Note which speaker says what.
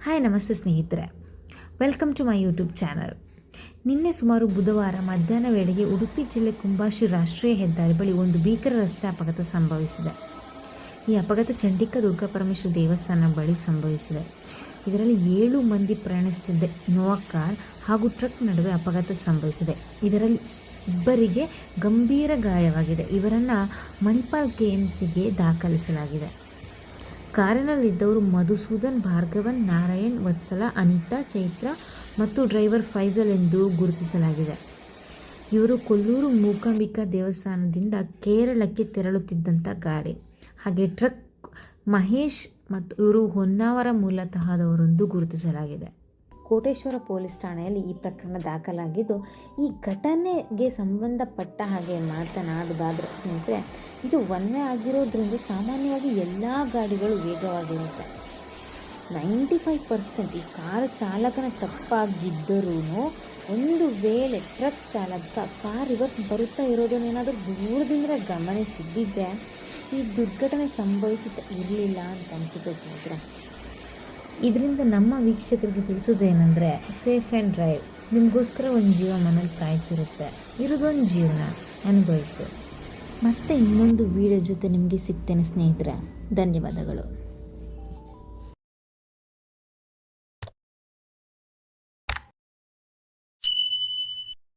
Speaker 1: Hi ನಮಸ್ತೆ ಸ್ನೇಹಿತರೆ, welcome to my YouTube channel. ನಿನ್ನೆ ಸುಮಾರು ಬುಧವಾರ ಮಧ್ಯಾಹ್ನ ವೇಳೆಗೆ ಉಡುಪಿ ಜಿಲ್ಲೆ ಕುಂಬಾಶಿ ರಾಷ್ಟ್ರೀಯ ಹೆದ್ದಾರಿ ಬಳಿ ಒಂದು ಭೀಕರ ರಸ್ತೆ ಅಪಘಾತ ಸಂಭವಿಸಿದೆ. ಈ ಅಪಘಾತ ಚಂಡಿಕಾ ದುರ್ಗಾಪರಮೇಶ್ವರಿ ದೇವಸ್ಥಾನ ಬಳಿ ಸಂಭವಿಸಿದೆ. ಇದರಲ್ಲಿ 7 ಮಂದಿ ಪ್ರಯಾಣಿಸುತ್ತಿದ್ದ ಇನೋವಾ ಕಾರ್ ಹಾಗೂ ಟ್ರಕ್ ನಡುವೆ ಅಪಘಾತ ಸಂಭವಿಸಿದೆ. ಇದರಲ್ಲಿ ಇಬ್ಬರಿಗೆ ಗಂಭೀರ ಗಾಯವಾಗಿದೆ. ಇವರನ್ನು ಮಣಿಪಾಲ್ KMCಗೆ ದಾಖಲಿಸಲಾಗಿದೆ. ಕಾರಿನಲ್ಲಿದ್ದವರು ಮಧುಸೂದನ್, ಭಾರ್ಗವನ್, ನಾರಾಯಣ್, ವತ್ಸಲ, ಅನಿತಾ, ಚೈತ್ರ ಮತ್ತು ಡ್ರೈವರ್ ಫೈಜಲ್ ಎಂದು ಗುರುತಿಸಲಾಗಿದೆ. ಇವರು ಕೊಲ್ಲೂರು ಮೂಕಾಂಬಿಕಾ ದೇವಸ್ಥಾನದಿಂದ ಕೇರಳಕ್ಕೆ ತೆರಳುತ್ತಿದ್ದಂಥ ಗಾಡಿ. ಹಾಗೆ ಟ್ರಕ್ ಮಹೇಶ್ ಮತ್ತು ಇವರು ಹೊನ್ನಾವರ ಮೂಲತಃದವರೆಂದು ಗುರುತಿಸಲಾಗಿದೆ. ಕೋಟೇಶ್ವರ ಪೊಲೀಸ್ ಠಾಣೆಯಲ್ಲಿ ಈ ಪ್ರಕರಣ ದಾಖಲಾಗಿದ್ದು, ಈ ಘಟನೆಗೆ ಸಂಬಂಧಪಟ್ಟ ಹಾಗೆ ಮಾತನಾಡೋದಾದರೆ ಸ್ನೇಹಿತರೆ, ಇದು ಒನ್ನೆ ಆಗಿರೋದ್ರಿಂದ ಸಾಮಾನ್ಯವಾಗಿ ಎಲ್ಲ ಗಾಡಿಗಳು ವೇಗವಾಗಿರುತ್ತೆ. 95% ಈ ಕಾರ್ ಚಾಲಕನ ತಪ್ಪಾಗಿದ್ದರೂ ಒಂದು ವೇಳೆ ಟ್ರಕ್ ಚಾಲಕ ಕಾರ್ ರಿವರ್ಸ್ ಬರುತ್ತಾ ಇರೋದನ್ನೇನಾದರೂ ದೂರದಿಂದ ಗಮನಿಸಿದ್ದಿದ್ದರೆ ಈ ದುರ್ಘಟನೆ ಸಂಭವಿಸುತ್ತಾ ಇರಲಿಲ್ಲ ಅಂತ ಅನಿಸುತ್ತೆ ಸ್ನೇಹಿತರೆ. ಇದರಿಂದ ನಮ್ಮ ವೀಕ್ಷಕರಿಗೆ ತಿಳಿಸೋದೇನೆಂದರೆ, ಸೇಫ್ ಆ್ಯಂಡ್ ಡ್ರೈವ್. ನಿಮಗೋಸ್ಕರ ಒಂದು ಜೀವ ಮನೇಲಿ ಕಾಯ್ತಿರುತ್ತೆ. ಇರೋದೊಂದು ಜೀವನ, ಅನುಭವಿಸು. ಮತ್ತೆ ಇನ್ನೊಂದು ವಿಡಿಯೋ ಜೊತೆ ನಿಮಗೆ ಸಿಗ್ತೇನೆ ಸ್ನೇಹಿತರೆ. ಧನ್ಯವಾದಗಳು.